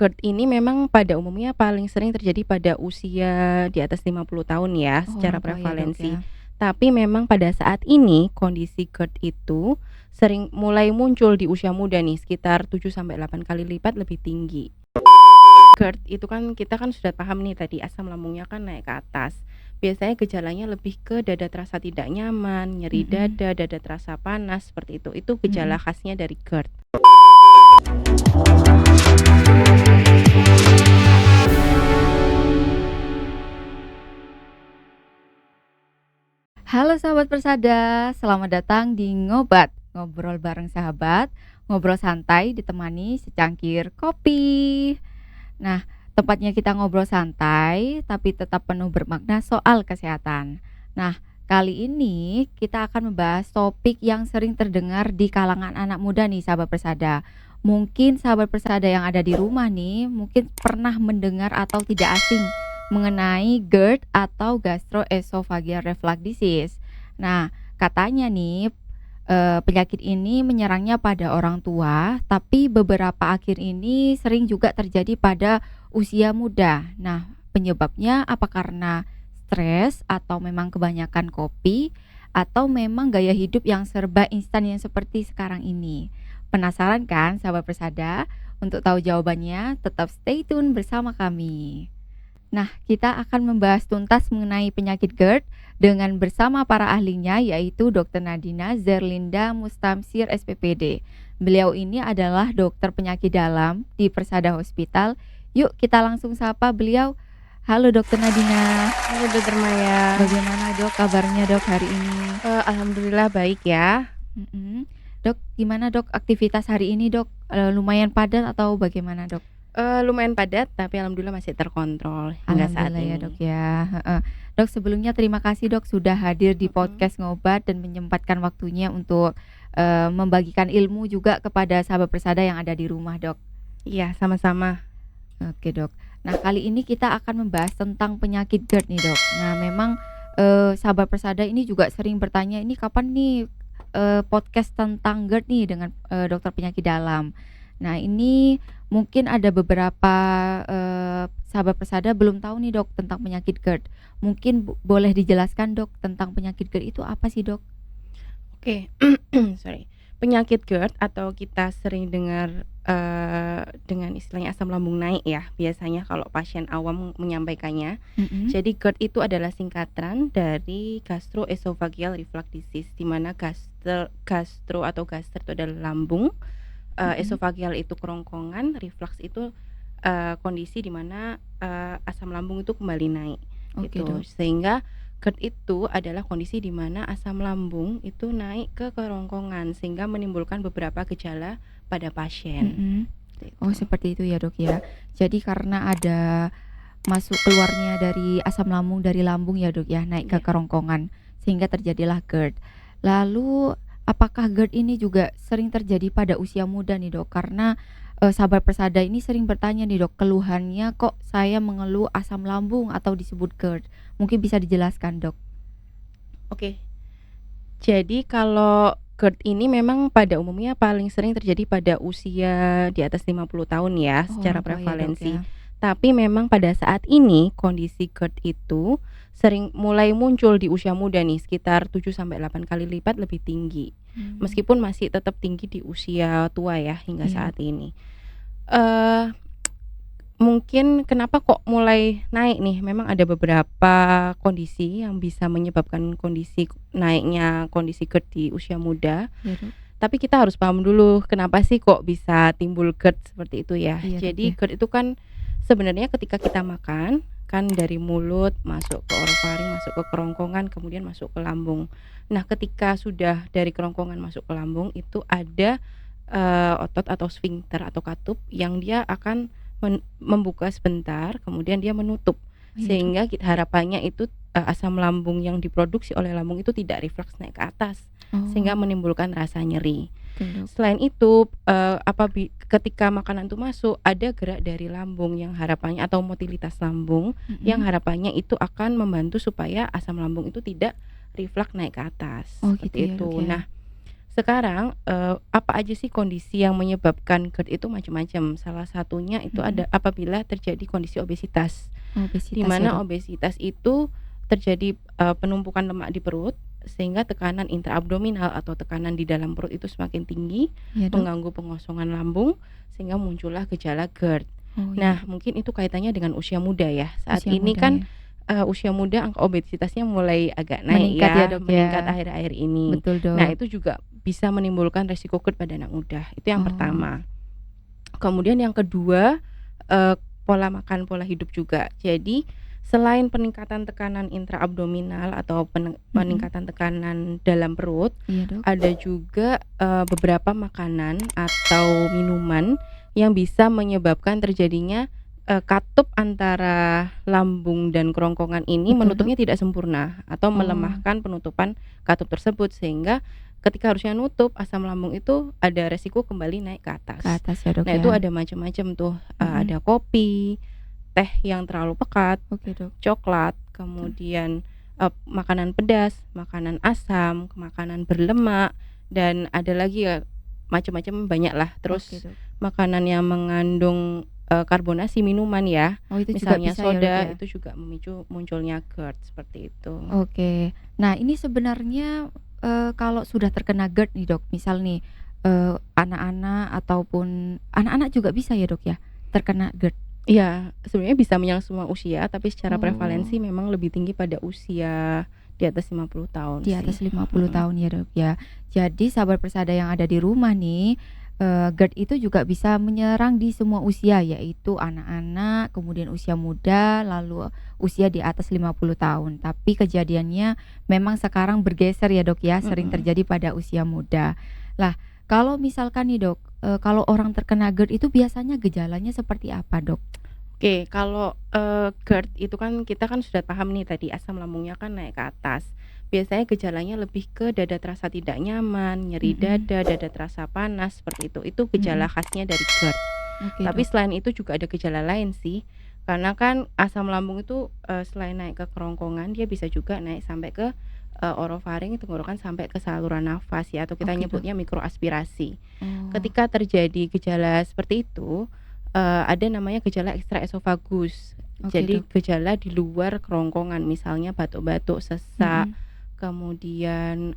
GERD ini memang pada umumnya paling sering terjadi pada usia di atas 50 tahun ya, Oh, secara orang tua ya, Dok, ya? prevalensi. Tapi memang pada saat ini kondisi GERD itu sering mulai muncul di usia muda nih, sekitar 7 sampai 8 kali lipat lebih tinggi. GERD itu kan kita kan sudah paham nih tadi asam lambungnya kan naik ke atas. Biasanya gejalanya lebih ke dada terasa tidak nyaman, nyeri Mhm dada, dada terasa panas, seperti itu. Itu gejala mhm. khasnya dari GERD. Halo sahabat Persada, selamat datang di Ngobat, ngobrol bareng sahabat, ngobrol santai ditemani secangkir kopi. Nah, tempatnya kita ngobrol santai tapi tetap penuh bermakna soal kesehatan. Nah, kali ini kita akan membahas topik yang sering terdengar di kalangan anak muda nih sahabat Persada. Mungkin sahabat Persada yang ada di rumah nih mungkin pernah mendengar atau tidak asing mengenai GERD atau gastroesophageal reflux disease. Nah, katanya nih penyakit ini menyerangnya pada orang tua, tapi beberapa akhir ini sering juga terjadi pada usia muda. Nah, penyebabnya apa karena stres atau memang kebanyakan kopi atau memang gaya hidup yang serba instan yang seperti sekarang ini? Penasaran kan sahabat Persada? Untuk tahu jawabannya, tetap stay tune bersama kami. Nah, kita akan membahas tuntas mengenai penyakit GERD dengan bersama para ahlinya yaitu Dr. Nadina Zerlinda Mustamsir SPPD. Beliau ini adalah dokter penyakit dalam di Persada Hospital. Yuk kita langsung sapa beliau. Halo Dr. Nadina. Halo Dokter Maya. Bagaimana Dok kabarnya Dok hari ini? Alhamdulillah baik ya. Mhm. Dok, gimana Dok aktivitas hari ini Dok? Lumayan padat atau bagaimana Dok? Lumayan padat tapi alhamdulillah masih terkontrol hingga saat Alhamdulillah ya Dok ini. ya, heeh. Dok sebelumnya terima kasih Dok sudah hadir di Mhm. podcast Ngobat dan menyempatkan waktunya untuk, membagikan ilmu juga kepada sahabat Persada yang ada di rumah Dok. Iya, sama-sama. Oke Dok. Nah kali ini kita akan membahas tentang penyakit GERD nih Dok. Nah memang, sahabat Persada ini juga sering bertanya, "Ini kapan nih, podcast tentang GERD nih dengan, dokter penyakit dalam?" Nah ini mungkin ada beberapa, sahabat Persada belum tahu nih Dok tentang penyakit GERD. Mungkin boleh dijelaskan Dok tentang penyakit GERD itu apa sih Dok? Oke, sorry. Penyakit GERD atau kita sering dengar, dengan istilahnya asam lambung naik ya, biasanya kalau pasien awam menyampaikannya. Mhm, Jadi GERD itu adalah singkatan dari gastroesophageal reflux disease, di mana gastro atau gaster itu adalah lambung, mhm. esophageal itu kerongkongan, reflux itu, kondisi di mana, asam lambung itu kembali naik, Oke gitu. Dok. Sehingga GERD itu adalah kondisi di mana asam lambung itu naik ke kerongkongan sehingga menimbulkan beberapa gejala pada pasien, Mhm. seperti Oh itu. seperti itu ya Dok ya. Jadi karena ada masuk keluarnya dari asam lambung dari lambung ya Dok ya, naik ke Iya. kerongkongan sehingga terjadilah GERD. Lalu apakah GERD ini juga sering terjadi pada usia muda nih Dok? Karena, sahabat Persada ini sering bertanya nih Dok, keluhannya kok saya mengeluh asam lambung atau disebut GERD? Mungkin bisa dijelaskan Dok? Oke, jadi kalau GERD ini memang pada umumnya paling sering terjadi pada usia di atas 50 tahun ya, Oh secara orang tua ya Dok ya? prevalensi. Tapi memang pada saat ini kondisi GERD itu sering mulai muncul di usia muda nih, sekitar 7 sampai 8 kali lipat lebih tinggi. Mmm, Meskipun masih tetap tinggi di usia tua ya hingga iya saat Dok. ini. Eee, Mungkin kenapa kok mulai naik nih, memang ada beberapa kondisi yang bisa menyebabkan naiknya kondisi GERD di usia muda. Iya Dok. Tapi kita harus paham dulu kenapa sih kok bisa timbul GERD seperti itu ya. Iya Dok Jadi ya. GERD itu kan sebenarnya ketika kita makan, kan dari mulut masuk ke orofaring, masuk ke kerongkongan, kemudian masuk ke lambung. Nah, ketika sudah dari kerongkongan masuk ke lambung itu ada, otot atau sfinkter atau katup yang dia akan membuka sebentar, kemudian dia menutup. Iya Dok. Sehingga harapannya itu, asam lambung yang diproduksi oleh lambung itu tidak refleks naik ke atas, sehingga Oh, menimbulkan rasa nyeri. betul Dok. Selain itu, ketika makanan itu masuk, ada gerak dari lambung yang harapannya atau motilitas lambung, yang Mhm. harapannya itu akan membantu supaya asam lambung itu tidak reflux naik ke atas, Oh gitu seperti ya Dok itu. ya? Nah, Sekarang, apa aja sih kondisi yang menyebabkan GERD itu macam-macam. Salah satunya itu Mhm. ada apabila terjadi kondisi obesitas, di Obesitas ya, mana Dok? obesitas itu terjadi, penumpukan lemak di perut, sehingga tekanan intraabdominal atau tekanan di dalam perut itu semakin tinggi, Iya, Dok? mengganggu pengosongan lambung, sehingga muncullah gejala GERD. Oh, iya, Nah, Dok. mungkin itu kaitannya dengan usia muda ya. Saat Usia ini muda kan, ya. usia muda angka obesitasnya mulai agak naik Meningkat ya, ya, Dok, meningkat ya? akhir-akhir ini. Betul, Nah, Dok. itu juga bisa menimbulkan resiko GERD pada anak muda, itu yang Oh, pertama. Kemudian yang kedua, eee, pola makan, pola hidup juga. Jadi, selain peningkatan tekanan intraabdominal atau mhm. peningkatan tekanan dalam perut, Iya, Dok. ada juga, beberapa makanan atau minuman yang bisa menyebabkan terjadinya, katup antara lambung dan kerongkongan ini Betul, Dok. menutupnya tidak sempurna atau Oh, melemahkan penutupan katup tersebut, sehingga ketika harusnya nutup, asam lambung itu ada resiko kembali naik ke ke atas. atas ya, Dok, Nah, ya? itu ada macam-macam tuh, Mhm. ada kopi, teh yang terlalu pekat, Oke, Dok. coklat, Betul. kemudian, makanan pedas, makanan asam, makanan berlemak, dan ada lagi ya macam-macam banyaklah. Oke, Terus Dok. makanan yang mengandung, karbonasi minuman ya, Oh, itu juga misalnya bisa ya, Dok, soda, ya? itu juga memicu munculnya GERD, seperti itu. Oke. Nah, ini sebenarnya, kalau sudah terkena GERD nih, Dok, misal nih, anak-anak ataupun anak-anak juga bisa ya, Dok, ya, terkena GERD? Iya, sebenarnya bisa menyerang semua usia, tapi secara Oh, prevalensi memang lebih tinggi pada usia di atas 50 tahun di sih, atas 50 mhm. tahun ya, Dok, ya. Jadi sahabat persada yang ada di rumah nih, GERD itu juga bisa menyerang di semua usia, yaitu anak-anak, kemudian usia muda, lalu usia di atas 50 tahun. Tapi kejadiannya memang sekarang bergeser ya, Dok, ya, sering Mhm. terjadi pada usia muda. Lah, kalau misalkan nih, Dok, kalau orang terkena GERD itu biasanya gejalanya seperti apa, Dok? Oke, kalau, GERD itu kan kita kan sudah paham nih tadi asam lambungnya kan naik ke atas. Biasanya gejalanya lebih ke dada terasa tidak nyaman, nyeri Mhm, dada, dada terasa panas, seperti itu. Itu gejala mhm. khasnya dari GERD. Oke, Tapi Dok. selain itu juga ada gejala lain sih, karena kan asam lambung itu, selain naik ke kerongkongan, dia bisa juga naik sampai ke, orofaring, tenggorokan, sampai ke saluran nafas ya, atau kita Oke, Dok. nyebutnya mikroaspirasi. Oh, Ketika terjadi gejala seperti itu, ada namanya gejala ekstraesofagus. oke, Jadi Dok. gejala di luar kerongkongan, misalnya batuk-batuk, sesak, Mhm. kemudian,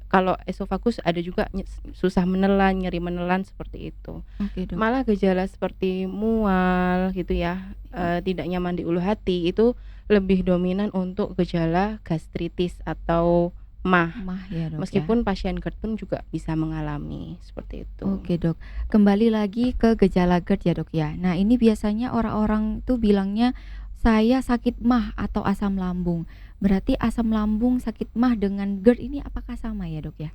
kalau esofagus ada juga susah menelan, nyeri menelan, seperti itu. Oke, Dok. Malah gejala seperti mual gitu ya, tidak nyaman di ulu hati, itu lebih dominan untuk gejala gastritis atau MAH. Mah ya, Dok, ya. Meskipun pasien GERD pun juga bisa mengalami, seperti itu. Oke, Dok. Kembali lagi ke gejala GERD ya, Dok, ya. Nah, ini biasanya orang-orang tuh bilangnya, "Saya sakit MAH atau asam lambung." Berarti asam lambung, sakit MAH dengan GERD ini apakah sama ya, Dok, ya?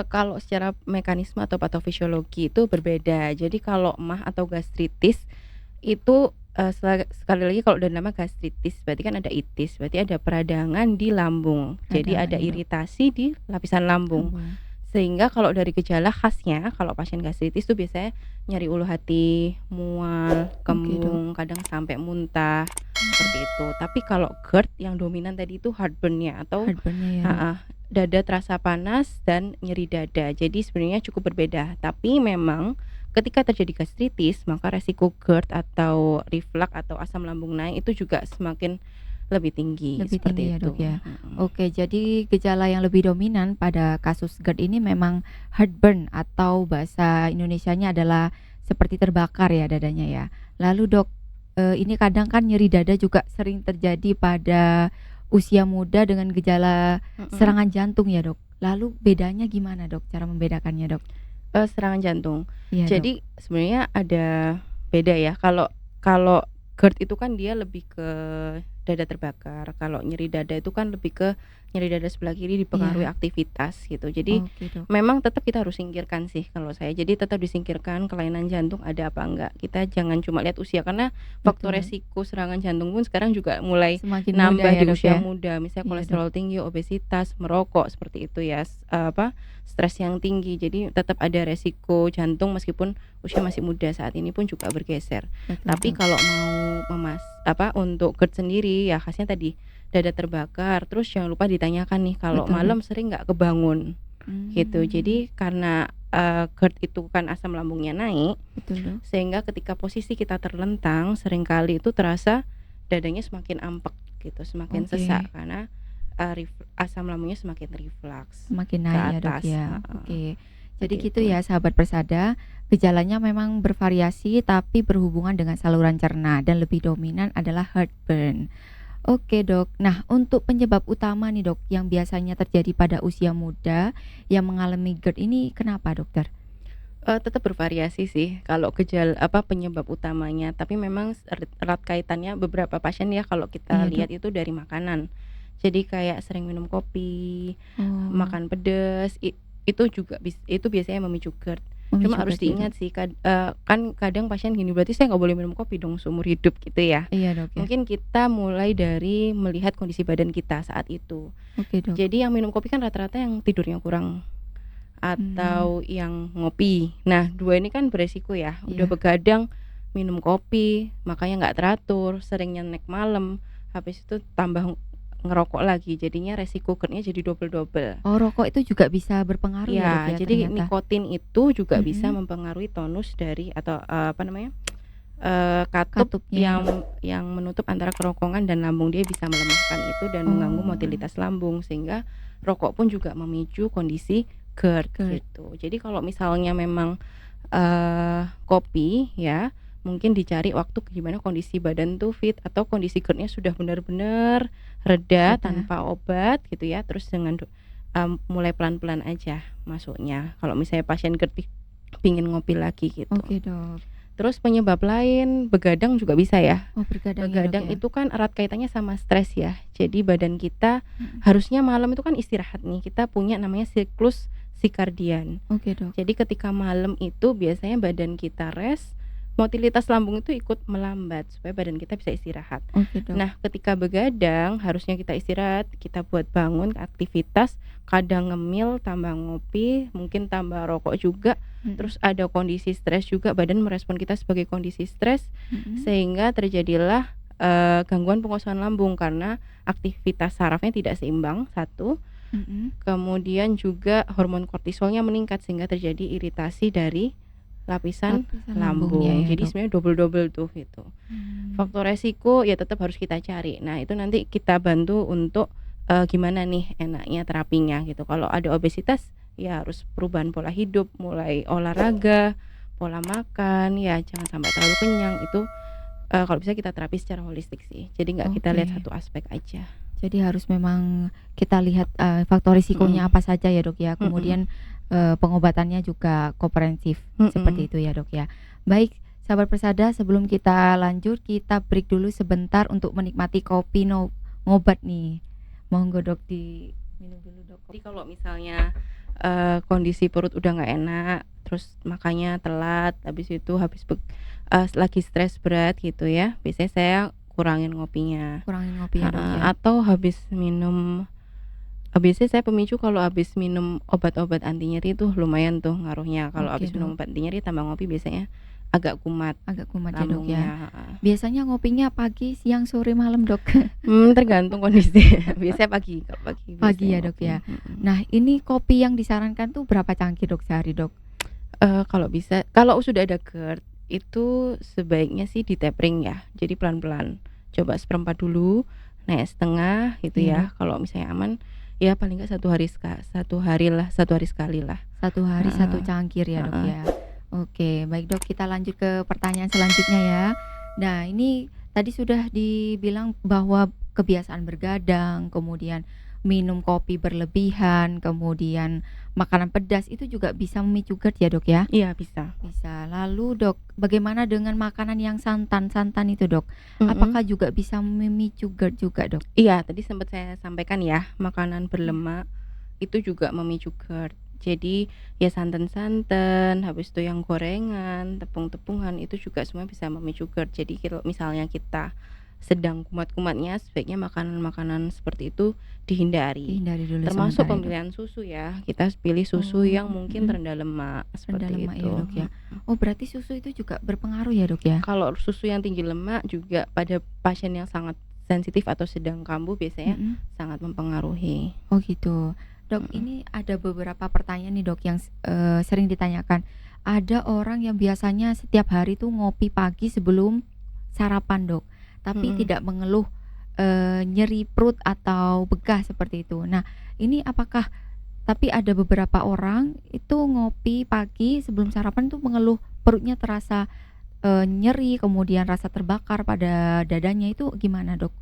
Kalau secara mekanisme atau patofisiologi itu berbeda. Jadi kalau MAH atau gastritis itu, sekali lagi kalau udah nama gastritis berarti kan ada itis, berarti ada peradangan di lambung. Jadi Peradangan ada ya, Dok? iritasi di lapisan lambung. Lambung. Sehingga kalau dari gejala khasnya, kalau pasien gastritis tuh biasanya nyeri ulu hati, mual, Oke, Dok. kembung, kadang sampai muntah, Mhm. seperti itu. Tapi kalau GERD yang dominan tadi itu heartburn-nya atau Heartburn-nya ya, Dok? heeh, dada terasa panas dan nyeri dada. Jadi sebenarnya cukup berbeda. Tapi memang ketika terjadi gastritis, maka resiko GERD atau reflux atau asam lambung naik itu juga semakin lebih tinggi, Lebih tinggi seperti ya, itu. Dok, ya? Mhm. Oke, jadi gejala yang lebih dominan pada kasus GERD ini memang heartburn atau bahasa Indonesianya adalah seperti terbakar ya dadanya ya. Lalu, Dok, ini kadang kan nyeri dada juga sering terjadi pada usia muda dengan gejala Mhm. serangan jantung ya, Dok. Lalu bedanya gimana, Dok, cara membedakannya, Dok? Serangan jantung. Iya, Dok. Jadi sebenarnya ada beda ya, kalau kalau GERD itu kan dia lebih ke dada terbakar, kalau nyeri dada itu kan lebih ke nyeri dada sebelah kiri dipengaruhi Iya. aktivitas gitu. Jadi Oke, Dok. memang tetap kita harus singkirkan sih kalau saya, jadi tetap disingkirkan kelainan jantung ada apa enggak, kita jangan cuma lihat usia, karena faktor Betul. resiko serangan jantung pun sekarang juga mulai Semakin muda nambah ya, di Dok, usia ya? muda, misalnya Iya, Dok. kolesterol tinggi, obesitas, merokok, seperti itu ya, stres yang tinggi. Jadi tetap ada resiko jantung meskipun usia masih muda, saat ini pun juga bergeser. Betul, Tapi Dok. kalau mau untuk GERD sendiri ya khasnya tadi dada terbakar, terus jangan lupa ditanyakan nih kalau Betul, Dok. malam sering nggak kebangun. gitu. Mmm, Jadi karena, GERD itu kan asam lambungnya naik, betul, Dok. sehingga ketika posisi kita terlentang seringkali itu terasa dadanya semakin ampek gitu, semakin sesak Oke, karena, asam lambungnya semakin reflux semakin ke naik ya, Dok, atas, ya. heeh, Oke. Jadi gitu begitu. ya, sahabat Persada, gejalanya memang bervariasi tapi berhubungan dengan saluran cerna dan lebih dominan adalah heartburn. Oke, Dok. Nah, untuk penyebab utama nih, Dok, yang biasanya terjadi pada usia muda yang mengalami GERD ini kenapa, dokter? Tetap bervariasi sih kalau penyebab utamanya, tapi memang erat kaitannya beberapa pasien ya kalau kita Iya, Dok. lihat itu dari makanan. Jadi kayak sering minum kopi, Oh, makan pedes, itu juga itu biasanya memicu GERD. Cuma memicu harus GERD ya, Dok? diingat sih kan kadang pasien gini, "Berarti saya nggak boleh minum kopi dong seumur hidup?" Gitu ya. Iya, Dok, ya. Mungkin kita mulai dari melihat kondisi badan kita saat itu. Oke, Dok. Jadi yang minum kopi kan rata-rata yang tidurnya kurang Mmm, atau yang ngopi. Nah, 2 ini kan beresiko ya, udah iya. begadang minum kopi, makanya nggak teratur, sering nyenek malam, habis itu tambah ngerokok lagi, jadinya resiko GERD-nya jadi double-double. Oh, rokok itu juga bisa berpengaruh ya, Dok, Ya, ya, jadi ternyata? nikotin itu juga bisa Mhm, mempengaruhi tonus dari atau, apa namanya, katup katupnya ya, Dok? yang menutup antara kerongkongan dan lambung. Dia bisa melemahkan itu dan mengganggu Oh, motilitas lambung, sehingga rokok pun juga memicu kondisi GERD GERD. gitu. Jadi kalau misalnya memang, kopi ya, mungkin dicari waktu di mana kondisi badan tuh fit atau kondisi GERD-nya sudah benar-benar reda Reda. tanpa obat gitu ya, terus mulai pelan-pelan aja masuknya. Kalau misalnya pasien GERD pingin ngopi lagi gitu. Oke, Dok. Terus penyebab lain begadang juga bisa ya. Oh, bergadang ya, Dok, Begadang ya? itu kan erat kaitannya sama stres ya. Jadi badan kita Mhm. harusnya malam itu kan istirahat nih. Kita punya namanya siklus sirkadian. Oke, Dok. Jadi ketika malam itu biasanya badan kita rest, motilitas lambung itu ikut melambat supaya badan kita bisa istirahat. Oke, Dok. Nah, ketika begadang harusnya kita istirahat, kita buat bangun aktivitas, kadang ngemil, tambah ngopi, mungkin tambah rokok juga, Mhm, terus ada kondisi stres juga, badan merespon kita sebagai kondisi stres, mhm, sehingga terjadilah, gangguan pengosongan lambung karena aktivitas sarafnya tidak seimbang, satu, mhm. kemudian juga hormon kortisolnya meningkat sehingga terjadi iritasi dari lapisan Lapisan lambungnya lambung. ya, Jadi Dok? sebenarnya double-double tuh gitu. Mmm, Faktor resiko ya tetap harus kita cari. Nah, itu nanti kita bantu untuk, gimana nih enaknya terapinya gitu. Kalau ada obesitas, ya harus perubahan pola hidup, mulai olahraga, pola makan, ya jangan sampai terlalu kenyang. Itu, kalau bisa kita terapi secara holistik sih. Jadi nggak kita lihat oke. satu aspek aja. Jadi harus memang kita lihat, faktor risikonya Mhm, apa saja ya, Dok, ya. mhm, Kemudian, pengobatannya juga komprehensif, mhm. seperti itu ya, Dok, ya. Baik, sahabat Persada, sebelum kita lanjut, kita break dulu sebentar untuk menikmati kopi ngobat nih. Monggo, Dok, diminum dulu, Dok, Jadi kopinya. kalau misalnya, kondisi perut udah nggak enak, terus makannya telat, lagi stres berat gitu ya, biasanya saya kurangin ngopinya, Kurangin ngopi ya, Dok, heeh, ya. atau biasanya saya pemicu kalau habis minum obat-obat anti nyeri tuh lumayan tuh ngaruhnya, kalau Oke, habis minum Dok. obat anti nyeri tambah ngopi biasanya agak kumat Agak kumat ya, Dok, ya. lambungnya, heeh. Biasanya ngopinya pagi, siang, sore, malam, Dok? Tergantung kondisi, biasanya pagi, kalau pagi Pagi biasanya ya, Dok, ngopi, ya. mhm. Nah, ini kopi yang disarankan tuh berapa cangkir, Dok, sehari, Dok? Kalau sudah ada GERD, itu sebaiknya sih di-tapering ya, jadi pelan-pelan. Coba seperempat dulu, naik setengah gitu Iya, Dok. ya, kalau misalnya aman, ya paling nggak 1 hari sekali lah. 1 hari 1 Heeh, cangkir ya, Dok, heeh. ya. Oke, baik, Dok, kita lanjut ke pertanyaan selanjutnya ya. Nah, ini tadi sudah dibilang bahwa kebiasaan bergadang, kemudian minum kopi berlebihan, kemudian makanan pedas itu juga bisa memicu GERD ya, Dok, ya? Iya bisa, Bisa. Lalu, Dok, bagaimana dengan makanan yang santan-santan itu, Dok? mhm. Apakah juga bisa memicu GERD juga, Dok? Iya tadi sempat saya sampaikan ya, makanan Iya. berlemak itu juga memicu GERD. Jadi ya santan-santan, habis itu yang gorengan, tepung-tepungan itu juga semua bisa memicu GERD. Jadi kalau misalnya kita sedang kumat-kumatnya, sebaiknya makanan-makanan seperti itu dihindari. Dihindari dulu Termasuk sementara ya, Dok? pemilihan susu ya, kita pilih susu Oh, yang mungkin mhm. rendah lemak, Rendah seperti lemak ya, itu, Dok, ya. mhm. Oh, berarti susu itu juga berpengaruh ya, Dok, ya? Kalau susu yang tinggi lemak juga pada pasien yang sangat sensitif atau sedang kambuh biasanya Mhm. sangat mempengaruhi. Oh, gitu. Dok, Mhm, ini ada beberapa pertanyaan nih Dok yang sering ditanyakan. Ada orang yang biasanya setiap hari tuh ngopi pagi sebelum sarapan Dok, tapi mhm. tidak mengeluh, nyeri perut atau begah seperti itu. Nah, ini apakah tapi ada beberapa orang itu ngopi pagi sebelum sarapan tuh mengeluh perutnya terasa, nyeri, kemudian rasa terbakar pada dadanya, itu gimana Dok?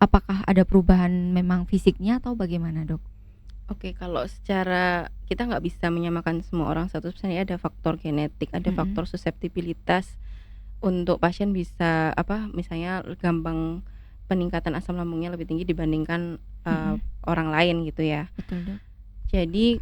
Apakah ada perubahan memang fisiknya atau bagaimana Dok? Oke, kalau secara kita nggak bisa menyamakan semua orang 100% ya, ada faktor genetik, ada Mhm, faktor suseptibilitas untuk pasien bisa misalnya gampang peningkatan asam lambungnya lebih tinggi dibandingkan, mhm. orang lain gitu ya. Betul, Dok. Jadi,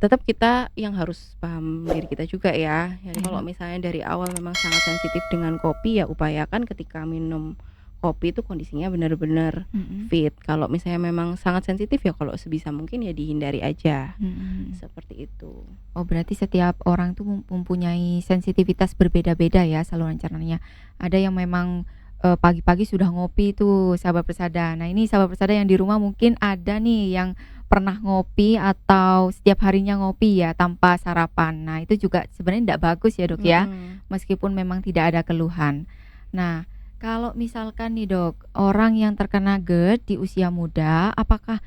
tetap kita yang harus paham diri kita juga ya. Jadi Iya, kalau Dok. misalnya dari awal memang sangat sensitif dengan kopi, ya upayakan ketika minum kopi itu kondisinya benar-benar Mhm, fit. Kalau misalnya memang sangat sensitif, ya kalau sebisa mungkin ya dihindari aja, mhm. seperti itu. Oh, berarti setiap orang tuh mempunyai sensitivitas berbeda-beda ya saluran cernanya. Ada yang memang, pagi-pagi sudah ngopi tuh sahabat Persada. Nah, ini sahabat Persada yang di rumah mungkin ada nih yang pernah ngopi atau setiap harinya ngopi ya tanpa sarapan. Nah, itu juga sebenarnya tidak bagus ya, Dok, ya, Mhm. meskipun memang tidak ada keluhan. Nah, kalau misalkan nih, Dok, orang yang terkena GERD di usia muda, apakah,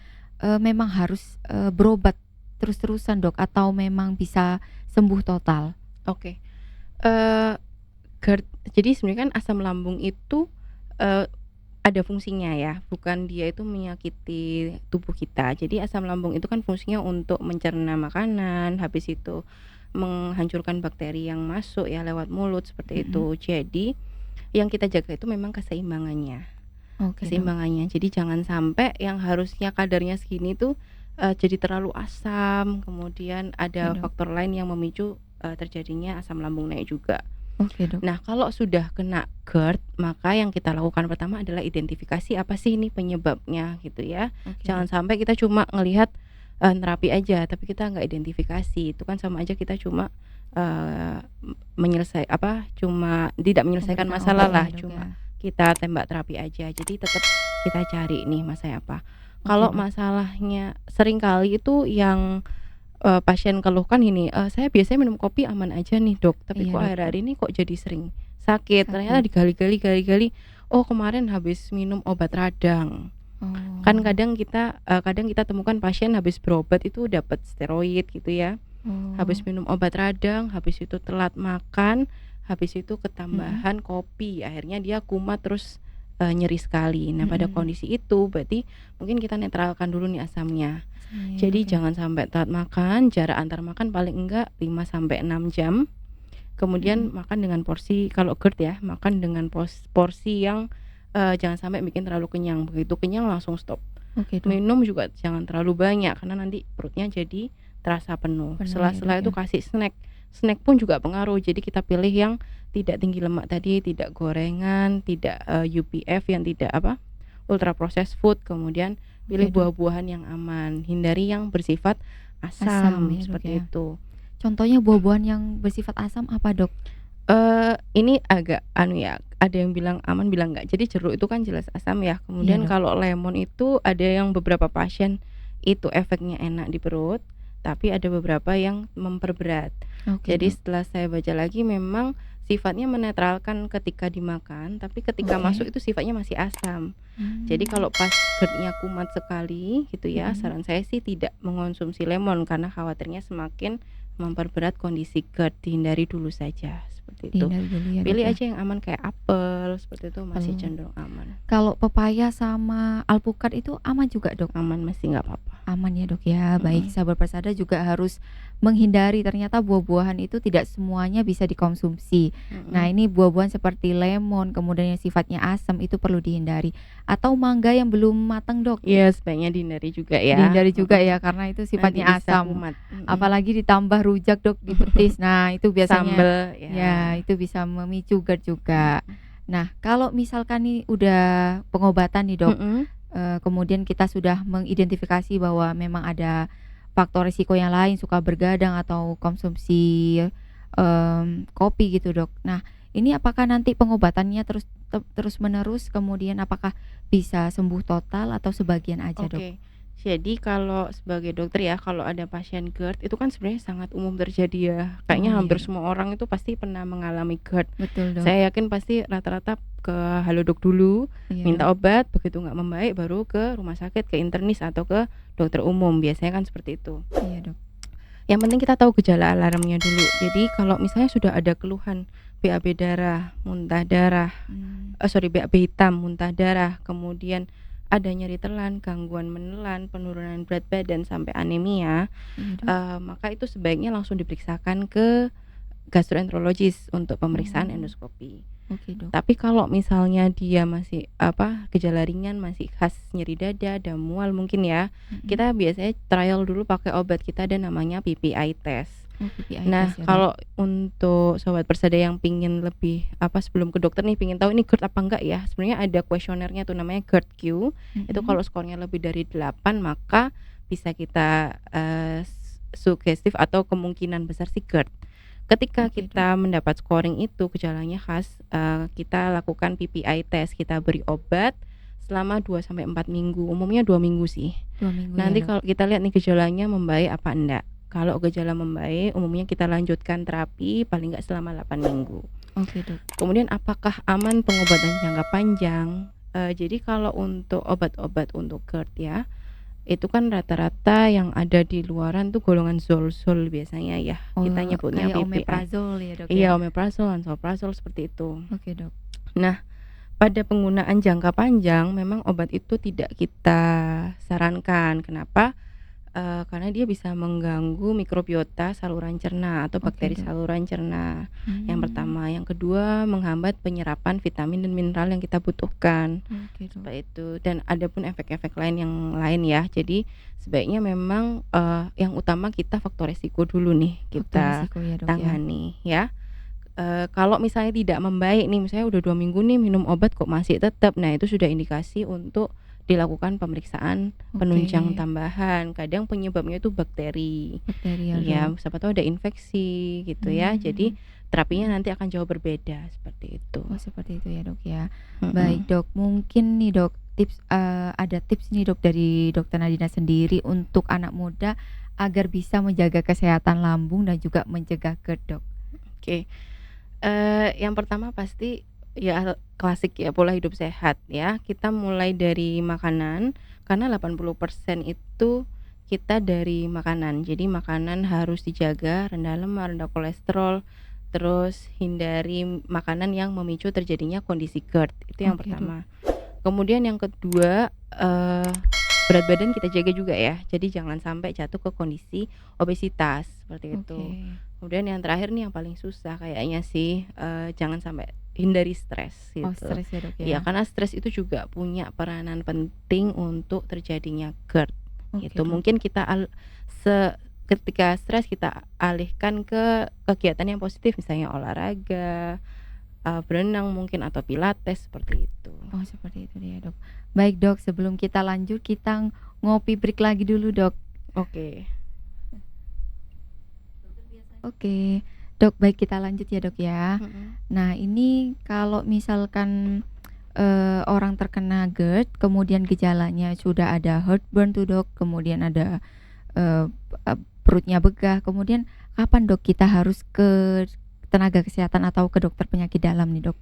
memang harus, berobat terus-terusan, Dok, atau memang bisa sembuh total? Oke, eee, GERD jadi sebenarnya kan asam lambung itu, eee ada fungsinya ya, bukan dia itu menyakiti tubuh kita. Jadi asam lambung itu kan fungsinya untuk mencerna makanan, habis itu menghancurkan bakteri yang masuk ya lewat mulut seperti Mhm. itu. Jadi yang kita jaga itu memang keseimbangannya. Oke, Dok. Keseimbangannya. Jadi jangan sampai yang harusnya kadarnya segini tuh, jadi terlalu asam, kemudian Oke, ada Dok. faktor lain yang memicu, terjadinya asam lambung naik juga. Oke, Dok. Nah, kalau sudah kena GERD, maka yang kita lakukan pertama adalah identifikasi apa sih ini penyebabnya gitu ya. Oke, Jangan Dok. sampai kita cuma ngelihat, terapi aja, tapi kita nggak identifikasi. Itu kan sama aja kita cuma, eee, cuma tidak menyelesaikan Memberikan masalah obat lah, ya, Dok, ya? cuma kita tembak terapi aja. Jadi tetap kita cari nih masalahnya apa. Oke, Kalau Dok. masalahnya seringkali itu yang pasien keluhkan ini, "Saya biasanya minum kopi aman aja nih Dok, tapi Iya, kok Dok. akhir-akhir ini kok jadi sering sakit?" Ternyata Sakit. digali-gali, "Oh kemarin habis minum obat radang." Kan Oh. kadang kita temukan pasien habis berobat itu dapat steroid gitu ya, habis Oh. minum obat radang, habis itu telat makan, habis itu Mhm. ketambahan kopi, akhirnya dia kumat terus, nyeri sekali. Nah pada Mhm. kondisi itu berarti mungkin kita netralkan dulu nih asamnya. Asamnya ya, Jadi Dok, ya? jangan sampai telat makan, jarak antar makan paling enggak 5 sampai 6 jam. Mhm. Kemudian makan dengan porsi kalau GERD ya, makan dengan porsi yang, jangan sampai bikin terlalu kenyang, begitu kenyang langsung stop. Oke, Dok. Minum juga jangan terlalu banyak karena nanti perutnya jadi terasa penuh. Penuh ya, Dok, Sela-sela itu ya? kasih snack, snack pun juga pengaruh. Jadi kita pilih yang tidak tinggi lemak tadi, tidak gorengan, tidak, UPF yang tidak ultra processed food, kemudian pilih Oke, Dok. buah-buahan yang aman, hindari yang bersifat Asam asam, ya, Dok, seperti ya? itu. Contohnya buah-buahan yang bersifat asam apa, Dok? Ini agak ya, ada yang bilang aman, bilang enggak. Jadi jeruk itu kan jelas asam ya, Iya, kemudian Dok. kalau lemon itu ada yang beberapa pasien itu efeknya enak di perut, tapi ada beberapa yang memperberat. Oke, Jadi Dok. setelah saya baca lagi memang sifatnya menetralkan ketika dimakan, tapi ketika masuk Oke. itu sifatnya masih asam. Jadi Mmm. kalau pas GERD-nya kumat sekali gitu ya, Mhm. saran saya sih tidak mengonsumsi lemon karena khawatirnya semakin memperberat kondisi GERD, dihindari dulu saja, seperti itu. Dihindari dulu ya, Dok, Pilih ya? aja yang aman kayak apel, seperti itu masih Apel. cenderung aman. Kalau pepaya sama alpukat itu aman juga, Dok? Aman masih nggak apa-apa. Aman ya, Dok, ya. Baik, Mhm, sahabat Persada juga harus menghindari ternyata buah-buahan itu tidak semuanya bisa dikonsumsi. Nah, mhm. ini buah-buahan seperti lemon, kemudian yang sifatnya asam itu perlu dihindari. Atau mangga yang belum matang, Dok, Iya sebaiknya dihindari juga ya, dihindari juga mhm. ya karena itu Nanti sifatnya bisa asam. kumat, mhm. Apalagi ditambah rujak, Dok, dipetis. Nah, itu biasanya Sambel ya ya, itu bisa memicu GERD juga. mhm, Nah, kalau misalkan nih udah pengobatan nih, Dok, mhm, kemudian kita sudah mengidentifikasi bahwa memang ada faktor risiko yang lain, suka bergadang atau konsumsi, kopi gitu, Dok. Nah, ini apakah nanti pengobatannya terus-menerus, kemudian apakah bisa sembuh total atau sebagian aja, Dok? oke. Jadi kalau sebagai dokter ya, kalau ada pasien GERD itu kan sebenarnya sangat umum terjadi ya. Oh Kayaknya iya hampir dok, semua orang itu pasti pernah mengalami GERD. betul dok, Saya yakin pasti rata-rata ke Halodoc dulu, iya minta dok, obat, begitu nggak membaik baru ke rumah sakit, ke internis atau ke dokter umum, biasanya kan seperti itu. iya dok. Yang penting kita tahu gejala alarmnya dulu. Jadi kalau misalnya sudah ada keluhan BAB darah, muntah darah, Mmm, BAB hitam, muntah darah, kemudian ada nyeri telan, gangguan menelan, penurunan berat badan sampai anemia, iya dok. maka itu sebaiknya langsung diperiksakan ke gastroenterologis untuk pemeriksaan Oh, endoskopi. oke dok, Tapi kalau misalnya dia masih gejala ringan masih khas nyeri dada, ada mual mungkin ya, mhm. kita biasanya trial dulu pakai obat kita ada namanya PPI test. Oh PPI Nah, test ya dok? kalau untuk sobat persada yang pingin lebih sebelum ke dokter nih pingin tahu ini GERD apa enggak ya, sebenarnya ada kuesionernya tuh namanya GERD-Q, itu Mhm, kalau skornya lebih dari 8 maka bisa kita, sugestif atau kemungkinan besar sih GERD. Ketika oke dok, kita mendapat scoring itu gejalanya khas, kita lakukan PPI test, kita beri obat selama 2 sampai 4 minggu, umumnya 2 minggu sih. 2 minggu ya Nanti dok? kalau kita lihat nih gejalanya membaik apa enggak. Kalau gejala membaik, umumnya kita lanjutkan terapi paling enggak selama 8 minggu. Oke dok, Kemudian apakah aman pengobatan jangka panjang? Jadi kalau untuk obat-obat untuk GERD ya, itu kan rata-rata yang ada di luaran tuh golongan zol-zol biasanya ya, kita oh nyebutnya kayak PPI. omeprazol ya dok ya? Iya, omeprazol, lansoprazol seperti itu. Oke dok, Nah, pada penggunaan jangka panjang memang obat itu tidak kita sarankan. Kenapa? Karena dia bisa mengganggu mikrobiota saluran cerna atau oke bakteri dok, saluran cerna. Yang mmm, pertama, yang kedua menghambat penyerapan vitamin dan mineral yang kita butuhkan, oke dok. seperti itu. Dan ada pun efek-efek lain yang lain ya. Jadi sebaiknya memang, yang utama kita faktor resiko dulu nih Faktor kita risiko ya dok ya? tangani ya. Kalau misalnya tidak membaik nih, misalnya udah 2 minggu nih minum obat kok masih tetap, nah itu sudah indikasi untuk dilakukan pemeriksaan Oke, penunjang tambahan. Kadang penyebabnya itu bakteri. bakteri ya dok? Iya, siapa tahu ada infeksi gitu ya. Jadi Mmm, terapinya mhm. nanti akan jauh berbeda seperti itu. Oh seperti itu ya dok ya? Baik Mhm. dok, mungkin nih dok ada tips nih dok dari Dokter Nadina sendiri untuk anak muda agar bisa menjaga kesehatan lambung dan juga mencegah GERD dok? Oke. Yang pertama pasti ya klasik ya pola hidup sehat ya. Kita mulai dari makanan, karena 80% itu kita dari makanan. Jadi makanan harus dijaga, rendah lemak, rendah kolesterol, terus hindari makanan yang memicu terjadinya kondisi GERD, itu yang Oke dok, pertama. Kemudian yang kedua, berat badan kita jaga juga ya. Jadi jangan sampai jatuh ke kondisi obesitas, seperti oke. itu. Kemudian yang terakhir nih yang paling susah kayaknya sih, jangan sampai hindari stres Oh gitu. stres ya dok ya? Ya karena stres itu juga punya peranan penting untuk terjadinya GERD Oke gitu. dok, Mungkin kita ketika stres kita alihkan ke kegiatan yang positif misalnya olahraga, berenang mungkin atau pilates seperti itu. oh seperti itu ya dok. Baik dok, sebelum kita lanjut kita ngopi break lagi dulu dok. Oke. Oke, dok baik kita lanjut ya dok ya. Mhm. Nah ini kalau misalkan orang terkena GERD, kemudian gejalanya sudah ada heartburn tuh Dok, kemudian ada, eee perutnya begah, kemudian kapan Dok kita harus ke tenaga kesehatan atau ke dokter penyakit dalam nih Dok?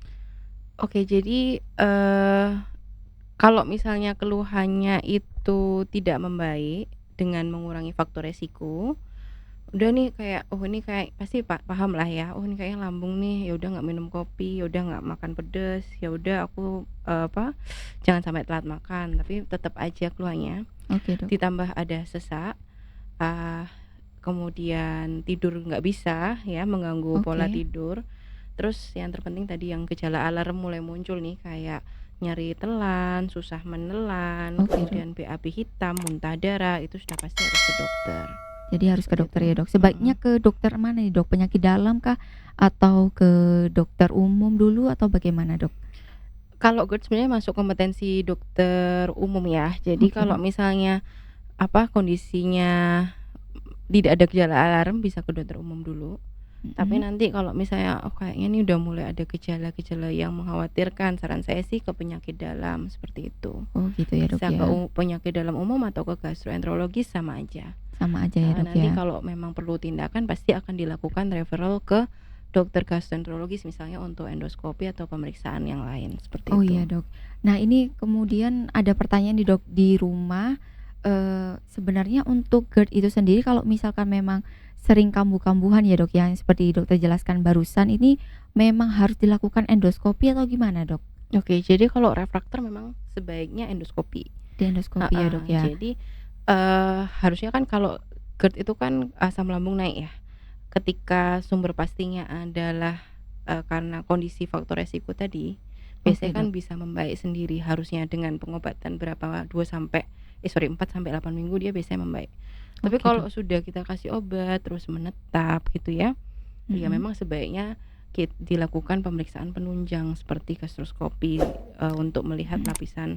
Oke jadi, kalau misalnya keluhannya itu tidak membaik dengan mengurangi faktor resiko, udah nih kayak, oh ini kayak pasti paham lah ya, oh ini kayaknya lambung nih, ya udah nggak minum kopi, ya udah nggak makan pedes, ya udah aku, jangan sampai telat makan, tapi tetap aja keluhannya. Oke Dok, Ditambah ada sesak, eee, kemudian tidur nggak bisa ya, mengganggu pola oke, tidur. Terus yang terpenting tadi yang gejala alarm mulai muncul nih kayak nyeri telan, susah menelan, oke Dok. kemudian BAB hitam, muntah darah, itu sudah pasti harus ke dokter, Jadi harus ke seperti dokter itu. ya Dok. Sebaiknya Mhm. ke dokter mana nih Dok? Penyakit dalam kah? Atau ke dokter umum dulu atau bagaimana Dok? Kalau GERD sebenarnya masuk kompetensi dokter umum ya. Jadi Oke kalau Dok, misalnya, kondisinya tidak ada gejala alarm bisa ke dokter umum dulu. Tapi Mhm. nanti kalau misalnya, oh kayaknya ini udah mulai ada gejala-gejala yang mengkhawatirkan, saran saya sih ke penyakit dalam, seperti itu. Oh gitu ya, Dok, Bisa ke ya. penyakit dalam umum atau ke gastroenterologis sama aja. Sama aja ya, Dok, Nanti ya. kalau memang perlu tindakan pasti akan dilakukan referral ke dokter gastroenterologis misalnya untuk endoskopi atau pemeriksaan yang lain, seperti Oh itu. iya, Dok. Nah, ini kemudian ada pertanyaan nih, Dok, di rumah, sebenarnya untuk GERD itu sendiri kalau misalkan memang sering kambuh-kambuhan ya, Dok, ya, yang seperti dokter jelaskan barusan ini memang harus dilakukan endoskopi atau gimana, Dok? Oke, jadi kalau refraktor memang sebaiknya endoskopi. Di endoskopi ya, Dok, Heeh, ya? jadi, harusnya kan kalau GERD itu kan asam lambung naik ya. Ketika sumber pastinya adalah, karena kondisi faktor resiko tadi, biasanya Oke, kan Dok. bisa membaik sendiri harusnya dengan pengobatan 4 sampai 8 minggu dia biasanya membaik. Tapi Oke, kalau Dok. sudah kita kasih obat terus menetap gitu ya, ya Mhm. memang sebaiknya dilakukan pemeriksaan penunjang seperti gastroskopi, untuk melihat Mhm. lapisan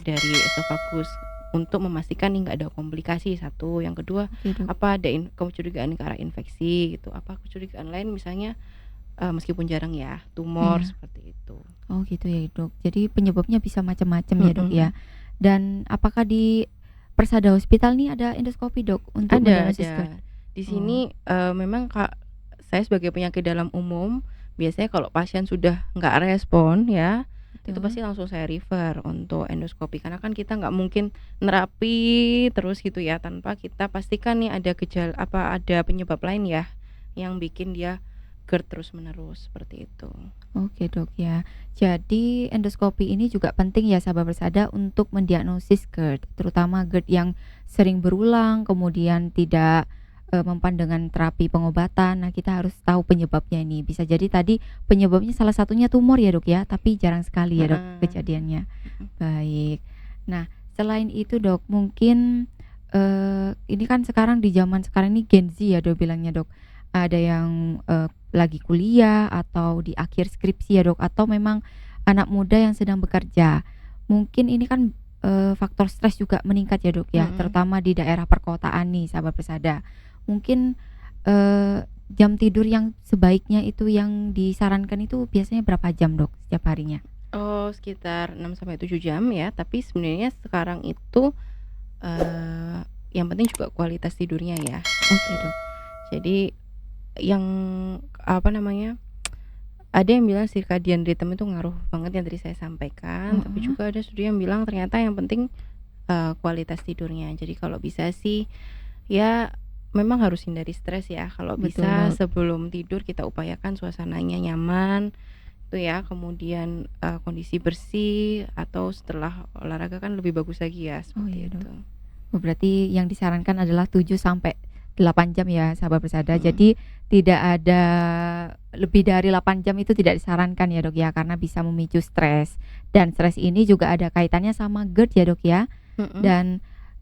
dari esofagus untuk memastikan nih nggak ada komplikasi satu, yang kedua Oke, Dok. apa ada kecurigaan ke arah infeksi gitu, apa kecurigaan lain misalnya, meskipun jarang ya, tumor Iya. seperti itu. Oh gitu ya, Dok. Jadi penyebabnya bisa macam-macam ya, Dok, ya? Mhm. Dan apakah di Persada Hospital nih ada endoskopi, Dok, untuk mendiagnosis Ada. GERD? Di Oh, sini, memang saya sebagai penyakit dalam umum, biasanya kalau pasien sudah nggak respon ya, itu betul. pasti langsung saya refer untuk endoskopi. Karena kan kita nggak mungkin nerapi terus gitu ya, tanpa kita pastikan nih ada ada penyebab lain ya, yang bikin dia GERD terus-menerus, seperti itu. Oke, Dok, ya. Jadi endoskopi ini juga penting ya, sahabat Persada, untuk mendiagnosis GERD, terutama GERD yang sering berulang, kemudian tidak, mempan dengan terapi pengobatan. Nah, kita harus tahu penyebabnya ini. Bisa jadi tadi penyebabnya salah satunya tumor ya, Dok, ya, tapi jarang sekali ya, Dok, Heeh, kejadiannya. mhm. Baik. Nah, selain itu, Dok, mungkin, ini kan sekarang di zaman sekarang ini Gen Z ya, Dok, bilangnya, Dok. Ada yang, lagi kuliah atau di akhir skripsi ya, Dok, atau memang anak muda yang sedang bekerja. Mungkin ini kan, faktor stres juga meningkat ya, Dok, ya, Mhm. terutama di daerah perkotaan nih, sahabat Persada. Mungkin, jam tidur yang sebaiknya itu yang disarankan itu biasanya berapa jam, Dok, setiap harinya? Oh, sekitar 6 sampai 7 jam ya, tapi sebenarnya sekarang itu, yang penting juga kualitas tidurnya ya, Oke, gitu. Dok. Jadi yang, apa namanya, ada yang bilang circadian rhythm itu ngaruh banget yang tadi saya sampaikan, tapi Heeh. juga ada studi yang bilang ternyata yang penting, kualitas tidurnya. Jadi kalau bisa sih, ya memang harus hindari stres ya, kalau bisa Betul. sebelum tidur kita upayakan suasananya nyaman, itu ya, kemudian, kondisi bersih, atau setelah olahraga kan lebih bagus lagi ya, Oh seperti iya, Dok. itu. Oh, berarti yang disarankan adalah 7 sampai 8 jam ya, sahabat Persada. Mhm. Jadi tidak ada lebih dari 8 jam itu tidak disarankan ya, Dok, ya, karena bisa memicu stres. Dan stres ini juga ada kaitannya sama GERD ya, Dok, ya. Mhm. Dan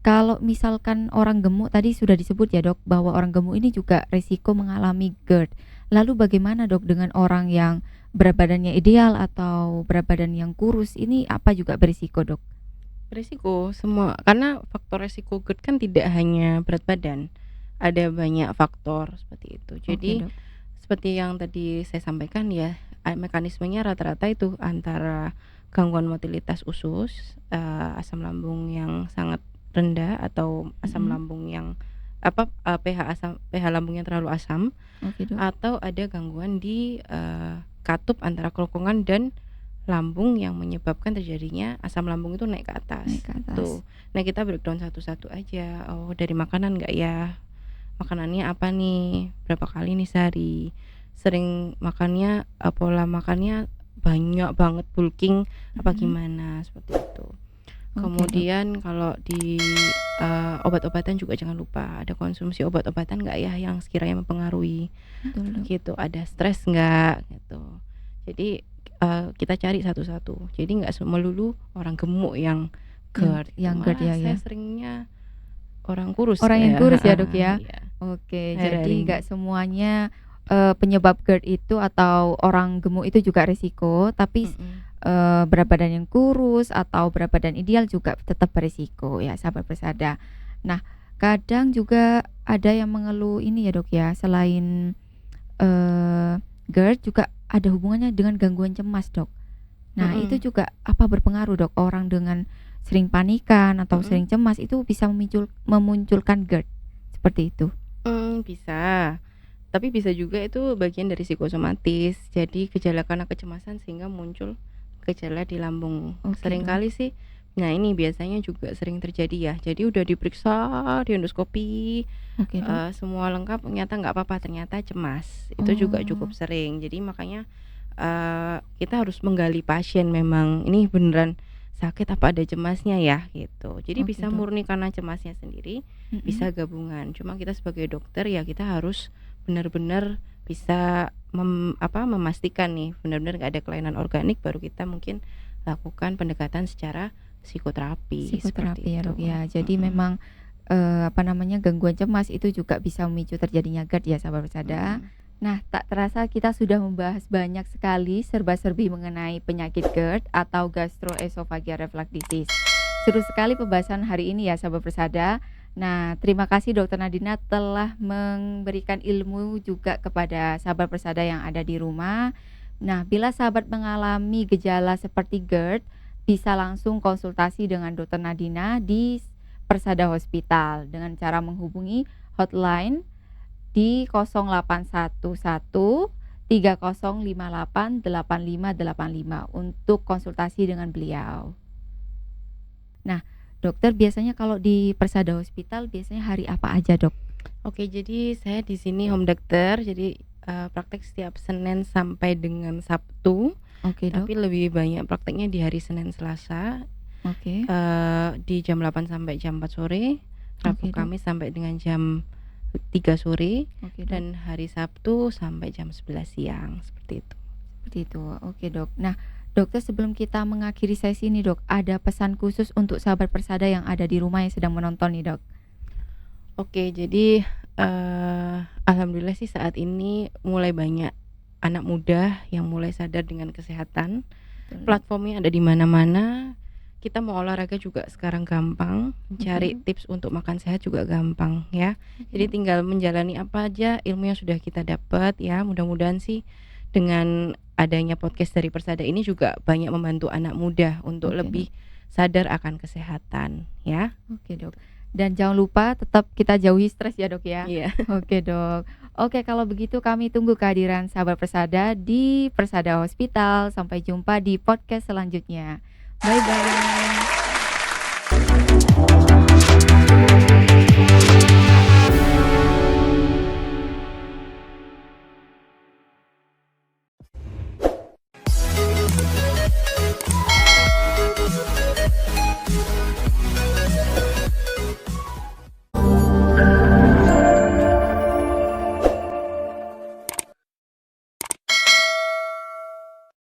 kalau misalkan orang gemuk tadi sudah disebut ya, Dok, bahwa orang gemuk ini juga risiko mengalami GERD. Lalu bagaimana, Dok, dengan orang yang berat badannya ideal atau berat badan yang kurus ini apa juga berisiko, Dok? Risiko semua, karena faktor resiko GERD kan tidak hanya berat badan, ada banyak faktor seperti itu. Oke, Jadi Dok. seperti yang tadi saya sampaikan ya, mekanismenya rata-rata itu antara gangguan motilitas usus, asam lambung yang sangat rendah atau asam Mhm. lambung yang pH lambungnya terlalu asam, Oke, Dok. atau ada gangguan di, katup antara kerongkongan dan lambung yang menyebabkan terjadinya asam lambung itu naik ke Naik atas, ke atas. gitu. Nah, kita breakdown satu-satu aja, oh dari makanan nggak ya? Makanannya apa nih? Berapa kali nih sehari? Sering makannya, pola makannya banyak banget bulking apa Mhm. gimana? Seperti itu. Oke, Dok. Kemudian kalau di, obat-obatan juga jangan lupa, ada konsumsi obat-obatan nggak ya yang sekiranya mempengaruhi, Betul, Dok. gitu. Ada stres nggak, gitu. Jadi, kita cari satu-satu. Jadi nggak melulu orang gemuk yang GERD gitu, Yang GERD malah ya, saya ya. seringnya orang kurus Orang yang ya, kurus ya, heeh, Dok, ya? iya, Oke, jadi akhir-akhir ini. nggak semuanya, penyebab GERD itu atau orang gemuk itu juga risiko, tapi Mhm. berat badan yang kurus atau berat badan ideal juga tetap berisiko ya, sahabat Persada. Nah, kadang juga ada yang mengeluh ini ya, Dok, ya, selain GERD juga ada hubungannya dengan gangguan cemas, Dok. Nah, itu Mhm. juga apa berpengaruh, Dok? Orang dengan sering panikan atau Mhm. sering cemas itu bisa memunculkan GERD, seperti itu? Bisa. Tapi bisa juga itu bagian dari psikosomatis. Jadi gejala karena kecemasan sehingga muncul gejala di lambung. Oke, Dok. Seringkali sih, nah ini biasanya juga sering terjadi ya. Jadi udah diperiksa, di endoskopi, Oke, Dok. semua lengkap ternyata nggak apa-apa, ternyata cemas. Itu juga cukup Oh, sering. Jadi makanya, kita harus menggali pasien memang ini beneran sakit apa ada cemasnya ya, gitu. Jadi oke, bisa Dok. murni karena cemasnya sendiri, Mhm. bisa gabungan. Cuma kita sebagai dokter ya kita harus benar-benar bisa memastikan nih benar-benar nggak ada kelainan organik baru kita mungkin lakukan pendekatan secara psikoterapi seperti Psikoterapi ya, itu. Dok, ya. Jadi Mhm, memang, gangguan cemas itu juga bisa memicu terjadinya GERD ya, sahabat Persada. mhm. Nah, tak terasa kita sudah membahas banyak sekali serba-serbi mengenai penyakit GERD atau gastroesophageal reflux disease. Seru sekali pembahasan hari ini ya, sahabat Persada. Nah, terima kasih Dokter Nadina telah memberikan ilmu juga kepada sahabat Persada yang ada di rumah. Nah, bila sahabat mengalami gejala seperti GERD, bisa langsung konsultasi dengan Dokter Nadina di Persada Hospital dengan cara menghubungi hotline di 0811 3058 8585 untuk konsultasi dengan beliau. Nah, dokter biasanya kalau di Persada Hospital biasanya hari apa aja, Dok? Oke, jadi saya di sini home doctor, jadi, praktek setiap Senin sampai dengan Sabtu, Oke, Dok. tapi lebih banyak prakteknya di hari Senin, Selasa, Oke. di jam 8 sampai jam 4 sore, Rabu, Oke, Dok. Kamis sampai dengan jam 3 sore, Oke, Dok. dan hari Sabtu sampai jam 11 siang, seperti itu. Seperti itu. Oke, Dok. Nah, dokter sebelum kita mengakhiri sesi ini, Dok, ada pesan khusus untuk sahabat Persada yang ada di rumah yang sedang menonton nih, Dok? Oke, jadi, alhamdulillah sih saat ini mulai banyak anak muda yang mulai sadar dengan kesehatan. Betul, Dok. Platformnya ada di mana-mana, kita mau olahraga juga sekarang gampang, Oke, cari Dok. tips untuk makan sehat juga gampang ya. Oke, Jadi Dok. tinggal menjalani apa aja ilmu yang sudah kita dapat ya, mudah-mudahan sih dengan adanya podcast dari Persada ini juga banyak membantu anak muda untuk Oke, Dok. lebih sadar akan kesehatan ya, Oke, Dok. gitu. Dan jangan lupa tetap kita jauhi stres ya, Dok, ya. Iya. Oke, Dok. Oke, kalau begitu kami tunggu kehadiran sahabat Persada di Persada Hospital. Sampai jumpa di podcast selanjutnya. Bye-bye.